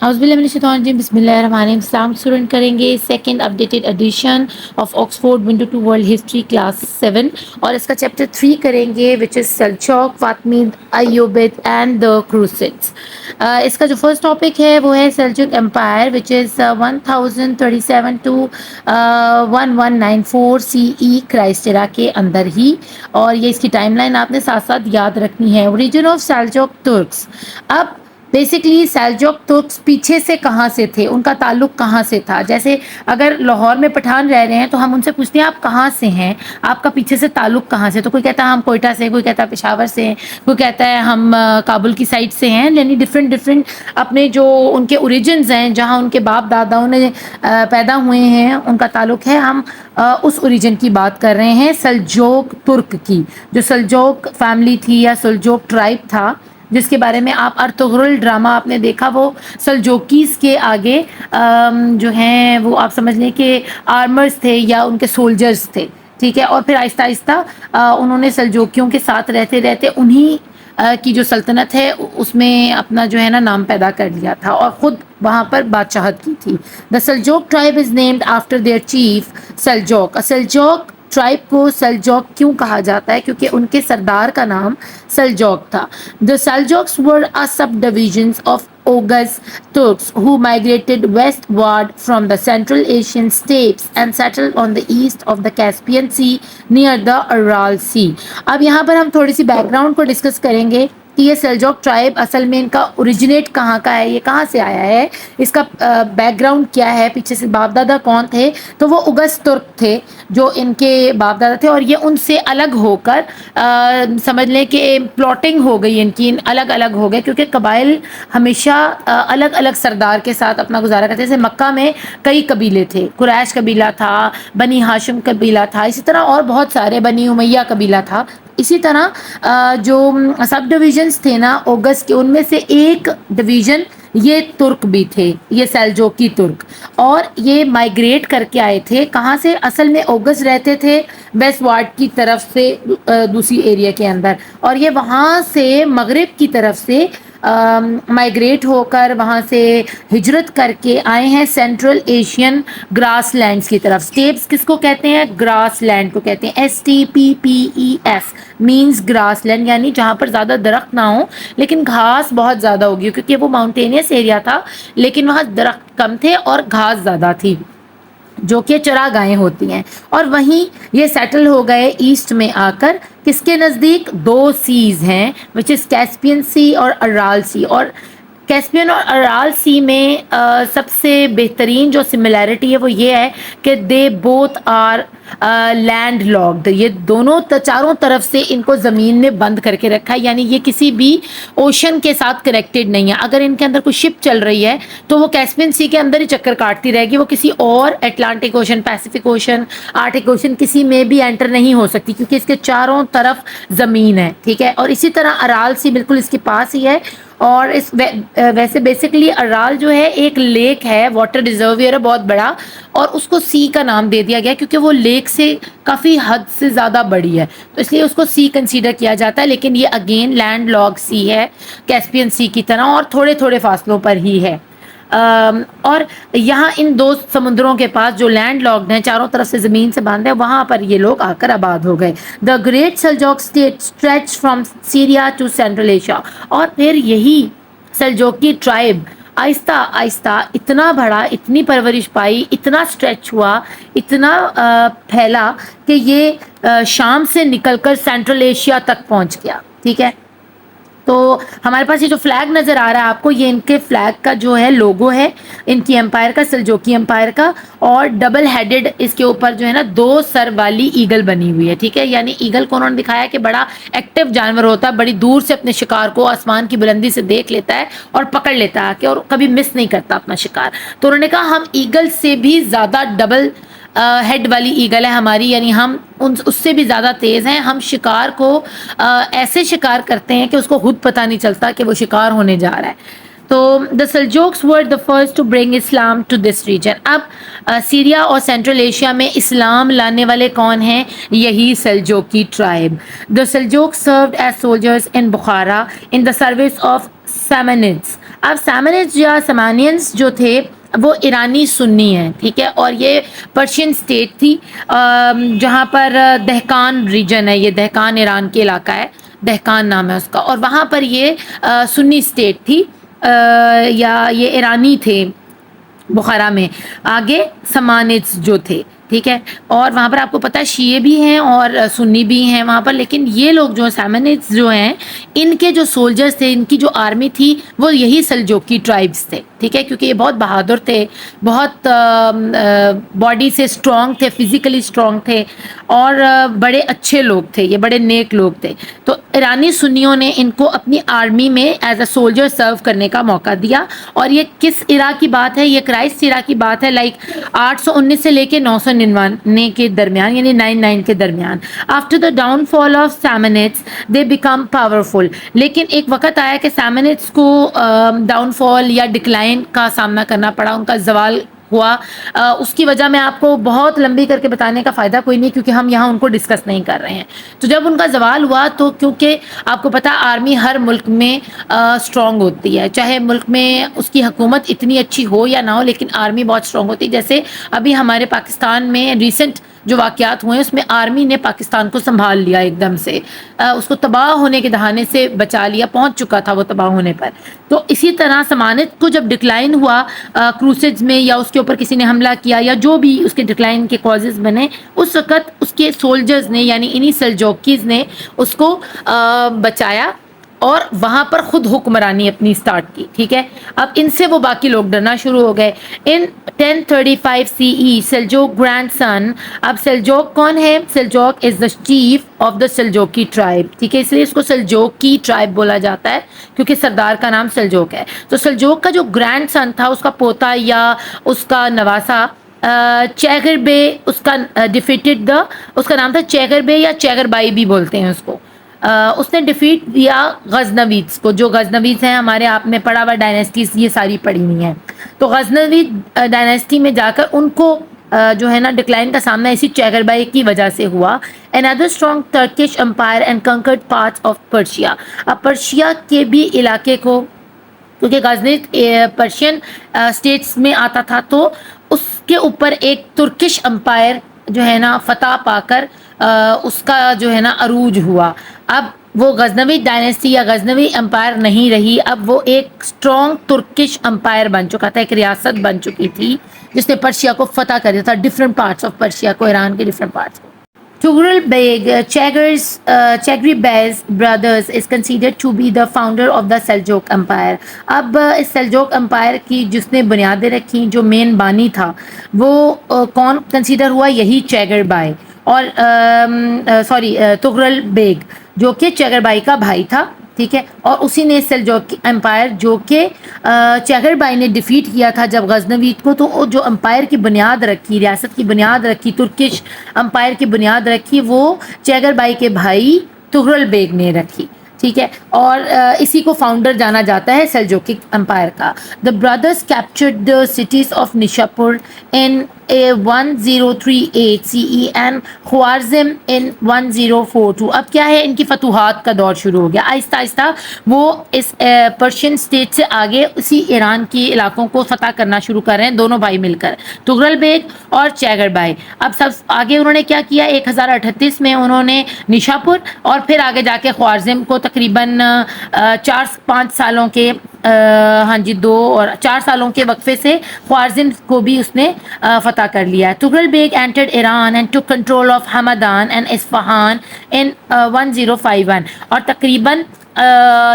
Auzubillahi Bismillahirrahmanirrahim. Islam student کریں گے second updated edition of Oxford window to world history class 7 اور اس کا chapter 3 کریں گے وچ از سلجوق فاطمید ایوبید اینڈ دا کروسیڈس. اس کا جو فرسٹ ٹاپک ہے وہ ہے Seljuk empire which is 1037 to 1194 CE Christ era کے اندر ہی. اور یہ اس کی ٹائم لائن آپ نے ساتھ ساتھ یاد رکھنی ہے. Origin of Seljuk Turks. اب بیسکلی سلجوق ترکس پیچھے سے کہاں سے تھے، ان کا تعلق کہاں سے تھا. جیسے اگر لاہور میں پٹھان رہ رہے ہیں تو ہم ان سے پوچھتے ہیں آپ کہاں سے ہیں، آپ کا پیچھے سے تعلق کہاں سے. تو کوئی کہتا ہے ہم کوئٹہ سے، کوئی کہتا ہے پشاور سے ہیں، کوئی کہتا ہے ہم کابل کی سائڈ سے ہیں. یعنی ڈفرینٹ اپنے جو ان کے اوریجنز ہیں، جہاں ان کے باپ داداؤں نے پیدا ہوئے ہیں، ان کا تعلق ہے. ہم اس اوریجن کی بات کر رہے ہیں سلجوق ترک کی. جو سلجوق فیملی تھی یا سلجوق ٹرائب تھا، جس کے بارے میں آپ ارطغرل ڈرامہ آپ نے دیکھا، وہ سلجوکیز کے آگے جو ہیں وہ آپ سمجھ لیں کہ آرمرز تھے یا ان کے سولجرز تھے. ٹھیک ہے. اور پھر آہستہ آہستہ انہوں نے سلجوکیوں کے ساتھ رہتے رہتے انہی کی جو سلطنت ہے اس میں اپنا جو ہے نا نام پیدا کر لیا تھا اور خود وہاں پر بادشاہت کی تھی. The Seljuk tribe is named after their chief Seljuk. Seljuk tribe کو سلجوق کیوں کہا جاتا ہے؟ کیونکہ ان کے سردار کا نام سلجوق تھا. The Seljuks were a subdivisions of Oghuz Turks who migrated westward from the Central Asian steppes and settled on the east of the Caspian Sea near the Aral Sea. اب یہاں پر ہم تھوڑی سی بیک گراؤنڈ کو discuss کریں گے کہ یہ سلجوق tribe اصل میں ان کا اوریجنیٹ کہاں کا ہے، یہ کہاں سے آیا ہے، اس کا بیک گراؤنڈ کیا ہے، پیچھے سے باپ دادا کون تھے. تو وہ اوغز ترک تھے جو ان کے باپ دادا تھے، اور یہ ان سے الگ ہو کر سمجھ لیں کہ پلاٹنگ ہو گئی ان کی، الگ الگ ہو گئے کیونکہ قبائل ہمیشہ الگ الگ سردار کے ساتھ اپنا گزارا کرتے. جیسے مکہ میں کئی قبیلے تھے، قریش قبیلہ تھا، بنی ہاشم قبیلہ تھا، اسی طرح اور بہت سارے، بنی امیہ قبیلہ تھا. اسی طرح جو سب ڈویژنز تھے نا اوغز کے، ان میں سے ایک ڈویژن یہ ترک بھی تھے، یہ سلجوقی ترک. اور یہ مائگریٹ کر کے آئے تھے کہاں سے؟ اصل میں اوغز رہتے تھے ویسٹ وارڈ کی طرف سے دوسری ایریا کے اندر، اور یہ وہاں سے مغرب کی طرف سے مائگریٹ ہو کر وہاں سے ہجرت کر کے آئے ہیں سینٹرل ایشین گراس لینڈز کی طرف. اسٹیپس کس کو کہتے ہیں؟ گراس لینڈ کو کہتے ہیں. STPPES مینز گراس لینڈ، یعنی جہاں پر زیادہ درخت نہ ہوں لیکن گھاس بہت زیادہ ہوگی، کیونکہ وہ ماؤنٹینیس ایریا تھا لیکن وہاں درخت کم تھے اور گھاس زیادہ تھی جو کہ چراگاہیں ہوتی ہیں. اور وہیں یہ سیٹل ہو گئے ایسٹ میں آ کر. کس کے نزدیک؟ دو سیز ہیں وچ از کیسپین سی اور ارال سی. اور کیسپین اور ارال سی میں سب سے بہترین جو سملیرٹی ہے وہ یہ ہے کہ they both are landlocked. یہ دونوں چاروں طرف سے ان کو زمین میں بند کر کے رکھا ہے، یعنی یہ کسی بھی اوشن کے ساتھ کنیکٹڈ نہیں ہے. اگر ان کے اندر کوئی شپ چل رہی ہے تو وہ کیسپین سی کے اندر ہی چکر کاٹتی رہے گی، وہ کسی اور Atlantic ocean, Pacific ocean, Arctic ocean کسی میں بھی انٹر نہیں ہو سکتی کیونکہ اس کے چاروں طرف زمین ہے. ٹھیک ہے. اور اسی طرح ارال سی بالکل اس کے پاس ہی ہے. اور اس ویسے بیسکلی ارال جو ہے ایک لیک ہے، واٹر ریزرویئر ہے بہت بڑا، اور اس کو سی کا نام دے دیا گیا کیونکہ وہ لیک سے کافی حد سے زیادہ بڑی ہے، تو اس لیے اس کو سی کنسیڈر کیا جاتا ہے. لیکن یہ اگین لینڈ لاک سی ہے کیسپین سی کی طرح، اور تھوڑے تھوڑے فاصلوں پر ہی ہے. اور یہاں ان دو سمندروں کے پاس جو لینڈ لاکڈ ہیں، چاروں طرف سے زمین سے باندھ ہے، وہاں پر یہ لوگ آ کر آباد ہو گئے. The great Seljuk state stretch from Syria to central Asia. اور پھر یہی سلجوقی ٹرائب آہستہ آہستہ اتنا بڑا، اتنی پرورش پائی، اتنا اسٹریچ ہوا، اتنا پھیلا کہ یہ شام سے نکل کر سینٹرل ایشیا تک پہنچ گیا. ٹھیک ہے. تو ہمارے پاس یہ جو فلیگ نظر آ رہا ہے آپ کو، یہ ان کے فلیگ کا جو ہے لوگو ہے ان کی امپائر کا، سلجوقی امپائر کا. اور ڈبل ہیڈڈ اس کے اوپر جو ہے نا دو سر والی ایگل بنی ہوئی ہے. ٹھیک ہے. یعنی ایگل کو انہوں نے دکھایا کہ بڑا ایکٹیو جانور ہوتا ہے، بڑی دور سے اپنے شکار کو آسمان کی بلندی سے دیکھ لیتا ہے اور پکڑ لیتا ہے اور کبھی مس نہیں کرتا اپنا شکار. تو انہوں نے کہا ہم ایگل سے بھی زیادہ ڈبل ہیڈ والی ایگل ہے ہماری، یعنی ہم اس سے بھی زیادہ تیز ہیں. ہم شکار کو ایسے شکار کرتے ہیں کہ اس کو خود پتہ نہیں چلتا کہ وہ شکار ہونے جا رہا ہے. تو the Seljuks were the first to bring Islam to this region. اب سیریا اور سینٹرل ایشیا میں اسلام لانے والے کون ہیں؟ یہی سلجوقی tribe. The Seljuk served as soldiers in Bukhara in the service of Samanids. اب سامنیڈز یا سمانینس جو تھے وہ ایرانی سنی ہیں، ٹھیک ہے، اور یہ پرشین اسٹیٹ تھی جہاں پر دہقان ریجن ہے، یہ دہقان ایران کے علاقہ ہے، دہقان نام ہے اس کا، اور وہاں پر یہ سنی اسٹیٹ تھی یا یہ ایرانی تھے بخارا میں. آگے سمانڈس جو تھے، ٹھیک ہے، اور وہاں پر آپ کو پتہ ہے شیعہ بھی ہیں اور سنی بھی ہیں وہاں پر، لیکن یہ لوگ جو سامنڈس جو ہیں ان کے جو سولجرز تھے، ان کی جو آرمی تھی وہ یہی سلجوکی ٹرائبس تھے، ٹھیک ہے، کیونکہ یہ بہت بہادر تھے، بہت باڈی سے اسٹرانگ تھے، فزیکلی اسٹرانگ تھے، اور بڑے اچھے لوگ تھے، یہ بڑے نیک لوگ تھے. تو ایرانی سنیوں نے ان کو اپنی آرمی میں ایز اے سولجر سرو کرنے کا موقع دیا. اور یہ کس ایرا کی بات ہے؟ یہ کرائسٹ ایرا کی بات ہے، لائک 819 سے لے کے 999 کے درمیان، یعنی 99 کے درمیان. After the downfall of Samanids they became powerful. لیکن ایک وقت آیا کہ سامنڈس کو ڈاؤن فال یا ڈکلائن کا سامنا کرنا پڑا، ان کا زوال ہوا. اس کی وجہ میں آپ کو بہت لمبی کر کے بتانے کا فائدہ کوئی نہیں، کیونکہ ہم یہاں ان کو ڈسکس نہیں کر رہے ہیں. تو جب ان کا زوال ہوا تو کیونکہ آپ کو پتہ آرمی ہر ملک میں اسٹرانگ ہوتی ہے، چاہے ملک میں اس کی حکومت اتنی اچھی ہو یا نہ ہو، لیکن آرمی بہت اسٹرانگ ہوتی ہے. جیسے ابھی ہمارے پاکستان میں ریسنٹ جو واقعات ہوئے ہیں اس میں آرمی نے پاکستان کو سنبھال لیا، ایک دم سے اس کو تباہ ہونے کے دہانے سے بچا لیا، پہنچ چکا تھا وہ تباہ ہونے پر. تو اسی طرح سمانت کو جب ڈکلائن ہوا کروسیڈز میں، یا اس کے اوپر کسی نے حملہ کیا، یا جو بھی اس کے ڈکلائن کے کازز بنے، اس وقت اس کے سولجرز نے یعنی انہی سلجوکیز نے اس کو بچایا اور وہاں پر خود حکمرانی اپنی سٹارٹ کی، ٹھیک ہے. اب ان سے وہ باقی لوگ ڈرنا شروع ہو گئے. ان 1035 CE سلجوک گرینڈ سن. اب سلجوک کون ہے؟ Seljuk is the chief of the سلجوکی tribe, ٹھیک ہے، اس لیے اس کو سلجوکی ٹرائب بولا جاتا ہے کیونکہ سردار کا نام سلجوک ہے. تو سلجوک کا جو گرینڈ سن تھا، اس کا پوتا یا اس کا نواسا چیگر بے، اس کا ڈیفیٹڈ دا، اس کا نام تھا چیگر بے یا چیگر بائی بھی بولتے ہیں اس کو. اس نے ڈیفیٹ دیا غزنویز کو. جو غزنویز ہیں ہمارے آپ میں پڑھا ہوا ڈائنیسٹیز یہ ساری پڑھی ہوئی ہیں. تو غزنوی ڈائنیسٹی میں جا کر ان کو جو ہے نا ڈکلائن کا سامنا اسی چیگر بائی کی وجہ سے ہوا. another strong Turkish empire and conquered parts of Persia. اب پرشیا کے بھی علاقے کو، کیونکہ غزنی پرشین اسٹیٹس میں آتا تھا، تو اس کے اوپر ایک ترکش امپائر جو ہے نا فتح پا کر اس کا جو ہے نا عروج ہوا. اب وہ غزنوی ڈائنیسٹی یا غزنوی امپائر نہیں رہی، اب وہ ایک اسٹرانگ ترکش امپائر بن چکا تھا، ایک ریاست بن چکی تھی جس نے پرشیا کو فتح کر دیا تھا، ڈفرینٹ پارٹس آف پرشیا کو، ایران کے ڈفرینٹ پارٹس کو. Tughril Beg, Chagri Bey's brothers is considered to be the founder of the Seljuk Empire. اب اس سلجوک امپائر کی جس نے بنیادیں رکھی، جو مین بانی تھا، وہ کون کنسیڈر ہوا؟ یہی چیگر بائی، اور تغرل بیگ جو کہ چیگر بائی کا بھائی تھا، ٹھیک ہے. اور اسی نے سلجوک امپائر جو کہ چیگر بائی نے ڈیفیٹ کیا تھا جب غزنوی کو، تو جو امپائر کی بنیاد رکھی، ریاست کی بنیاد رکھی، ترکش امپائر کی بنیاد رکھی، وہ چیگر بائی کے بھائی تغرل بیگ نے رکھی، ٹھیک ہے. اور اسی کو فاؤنڈر جانا جاتا ہے سلجوکی امپائر کا. The brothers captured the cities of Nishapur in 1038 CE and Khwarazm in 1042. اب کیا ہے، ان کی فتوحات کا دور شروع ہو گیا. آہستہ آہستہ وہ اس پرشین اسٹیٹ سے آگے اسی ایران کے علاقوں کو فتح کرنا شروع کر رہے ہیں، دونوں بھائی مل کر، تغرل بیگ اور چیگر بائی. اب سب آگے انہوں نے کیا کیا، 1038 میں انہوں نے نشاپور اور پھر آگے جا کے خوارزم کو تقریباً 4-5 سالوں کے 2 اور 4 سالوں کے وقفے سے خوارزم کو بھی اس نے فتح کر لیا. Tughril Beg entered Iran and took control of Hamadan and Isfahan in 1051. اور تقریباً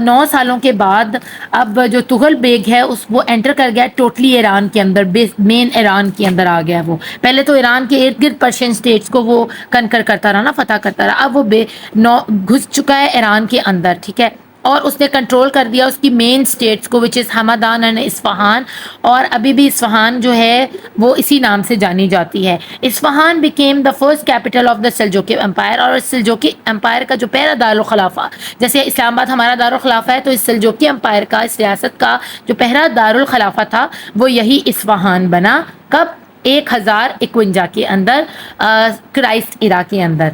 9 سالوں کے بعد اب جو تغرل بیگ ہے وہ انٹر کر گیا ٹوٹلی ایران کے اندر، مین ایران کے اندر آ گیا. وہ پہلے تو ایران کے ارد گرد پرشین اسٹیٹس کو وہ کنکر کرتا رہا نا، فتح کرتا رہا. اب وہ گھس چکا ہے ایران کے اندر، ٹھیک ہے، اور اس نے کنٹرول کر دیا اس کی مین اسٹیٹس کو، وچ از ہمدان اینڈ اصفہان. اور ابھی بھی اصفہان جو ہے وہ اسی نام سے جانی جاتی ہے. Isfahan became the first capital of the سلجوکی امپائر. اور اس سلجوکی امپائر کا جو پہلا دارالخلافہ، جیسے اسلام آباد ہمارا دارالخلافہ ہے، تو اس سلجوکی امپائر کا، اس ریاست کا جو پہلا دارالخلافہ تھا وہ یہی اصفہان بنا. کب؟ 1051 کے اندر، کرائسٹ ایرا کے اندر.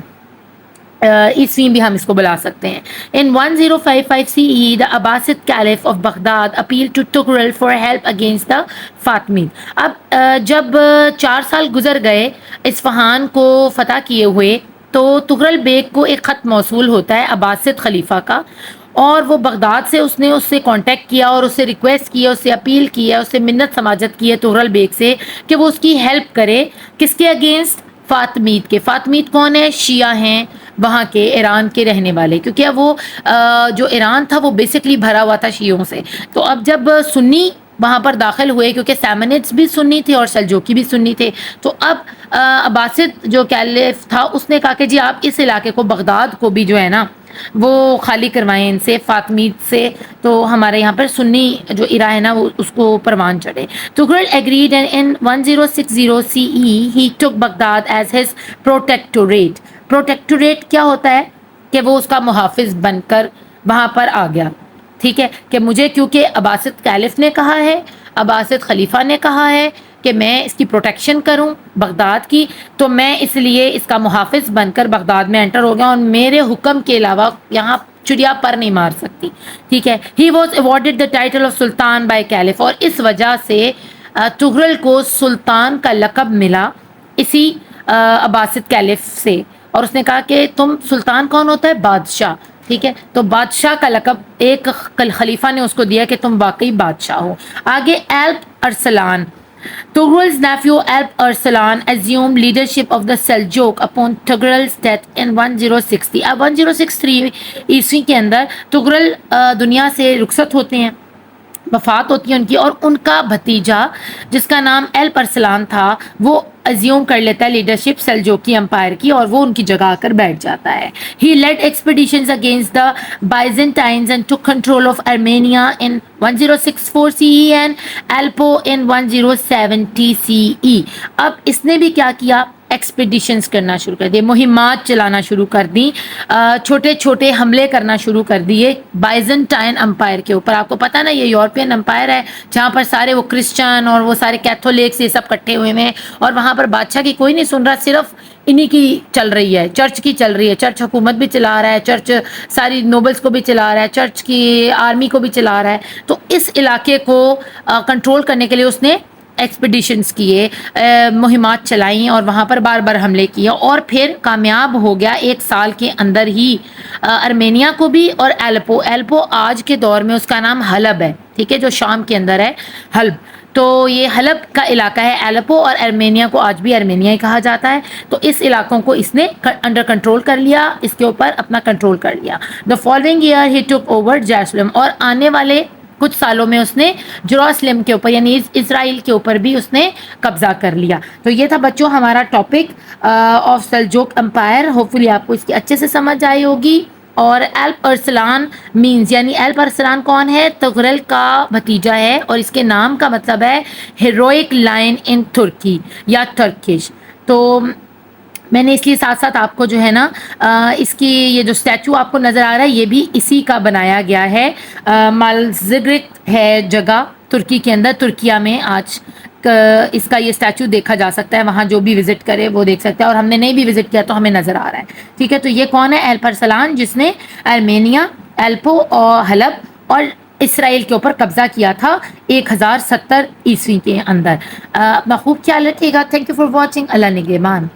عیسوی بھی ہم اس کو بلا سکتے ہیں. In 1055 CE, the Abbasid Caliph of Baghdad appealed to Tughril for help against the Fatimid. اب جب 4 سال گزر گئے اصفہان کو فتح کیے ہوئے تو تغرل بیگ کو ایک خط موصول ہوتا ہے عباسد خلیفہ کا، اور وہ بغداد سے اس سے کانٹیکٹ کیا اور اس سے ریکویسٹ کی، اس سے اپیل کی ہے، اس سے منت سماجت کی ہے تغرل بیگ سے کہ وہ اس کی ہیلپ کرے. کس کے اگینسٹ؟ فاطمید کے. فاطمید کون ہے؟ شیعہ ہیں وہاں کے، ایران کے رہنے والے، کیونکہ اب وہ جو ایران تھا وہ بیسکلی بھرا ہوا تھا شیعوں سے. تو اب جب سنی وہاں پر داخل ہوئے، کیونکہ سیمنٹس بھی سنی تھے اور سلجوکی بھی سنی تھے، تو اب عباسد جو کیلف تھا اس نے کہا کہ جی آپ اس علاقے کو، بغداد کو بھی جو ہے نا وہ خالی کروائیں ان سے، فاطمید سے، تو ہمارے یہاں پر سنی جو ایرا ہے نا وہ اس کو پروان چڑھے. Tughril agreed and in 1060 CE he took Baghdad as his protectorate. پروٹیکٹوریٹ کیا ہوتا ہے؟ کہ وہ اس کا محافظ بن کر وہاں پر آ گیا. ٹھیک ہے کہ مجھے کیونکہ عباسد کیلف نے کہا ہے، عباسد خلیفہ نے کہا ہے کہ میں اس کی پروٹیکشن کروں بغداد کی، تو میں اس لیے اس کا محافظ بن کر بغداد میں انٹر ہو گیا، اور میرے حکم کے علاوہ یہاں چڑیا پر نہیں مار سکتی. ٹھیک ہے. He was awarded the title of Sultan by caliph, اور اس وجہ سے تغرل کو سلطان کا لقب ملا اسی عباسد کیلف سے. اور اس نے کہا کہ تم سلطان کون ہوتا ہے؟ بادشاہ. ٹھیک ہے. تو بادشاہ کا لقب ایک خلیفہ نے اس کو دیا کہ تم واقعی بادشاہ ہو. آگے Alp Arslan. Tughril's nephew Alp Arslan assumed leadership of the Seljuk upon Tughril's death in 1060. اب 1063 عیسوی کے اندر تغرل دنیا سے رخصت ہوتے ہیں، وفات ہوتی ہے ان کی، اور ان کا بھتیجا جس کا نام ایلپ ارسلان تھا وہ ازیوم کر لیتا ہے لیڈرشپ سلجوکی امپائر کی، اور وہ ان کی جگہ آ کر بیٹھ جاتا ہے. He led expeditions against the Byzantines and took control of Armenia in 1064 CE and Aleppo in 1070 CE. اب اس نے بھی کیا کیا؟ ایکسپیڈیشنز کرنا شروع کر دیے، مہمات چلانا شروع کر دیں، چھوٹے چھوٹے حملے کرنا شروع کر دیے بائزنٹائن امپائر کے اوپر. آپ کو پتہ نا یہ یورپین امپائر ہے جہاں پر سارے وہ کرسچن اور وہ سارے کیتھولکس یہ سب کٹھے ہوئے ہیں، اور وہاں پر بادشاہ کی کوئی نہیں سن رہا، صرف انہی کی چل رہی ہے، چرچ کی چل رہی ہے. چرچ حکومت بھی چلا رہا ہے، چرچ ساری نوبلز کو بھی چلا رہا ہے، چرچ کی آرمی کو بھی چلا رہا ہے. تو اس علاقے کو کنٹرول کرنے کے لیے اس نے ایکسپیڈیشنز کیے، مہمات چلائیں اور وہاں پر بار بار حملے کیے، اور پھر کامیاب ہو گیا 1 سال کے اندر ہی ارمینیا کو بھی اور ایلپو. ایلپو آج کے دور میں اس کا نام حلب ہے. ٹھیک ہے. جو شام کے اندر ہے حلب، تو یہ حلب کا علاقہ ہے ایلپو، اور ارمینیا کو آج بھی ارمینیا ہی کہا جاتا ہے. تو اس علاقوں کو اس نے انڈر کنٹرول کر لیا، اس کے اوپر اپنا کنٹرول کر لیا. دا فالوئنگ ایئر ہی ٹک اوور جیروسلم، اور آنے والے کچھ سالوں میں اس نے جروسلم کے اوپر یعنی اسرائیل کے اوپر بھی اس نے قبضہ کر لیا. تو یہ تھا بچوں ہمارا topic of Seljuk umpire. Hopefully آپ کو اس کی اچھے سے سمجھ آئی ہوگی. اور ایلپ ارسلان مینز یعنی ایلپ ارسلان کون ہے؟ تغرل کا بھتیجا ہے، اور اس کے نام کا مطلب ہے ہیروئک لائن ان ترکی یا ٹرکش. تو میں نے اس لیے ساتھ ساتھ آپ کو جو ہے نا اس کی یہ جو اسٹیچو آپ کو نظر آ رہا ہے یہ بھی اسی کا بنایا گیا ہے. مالزگرک ہے جگہ ترکی کے اندر، ترکیہ میں آج اس کا یہ اسٹیچو دیکھا جا سکتا ہے. وہاں جو بھی وزٹ کرے وہ دیکھ سکتا ہے، اور ہم نے نہیں بھی وزٹ کیا تو ہمیں نظر آ رہا ہے. ٹھیک ہے. تو یہ کون ہے؟ ایلپ ارسلان، جس نے ارمینیا، ایلپو اور حلب اور اسرائیل کے اوپر قبضہ کیا تھا 1070 عیسوی کے اندر. اپنا خوب خیال رکھیے گا. Thank you for watching. اللہ نگہبان.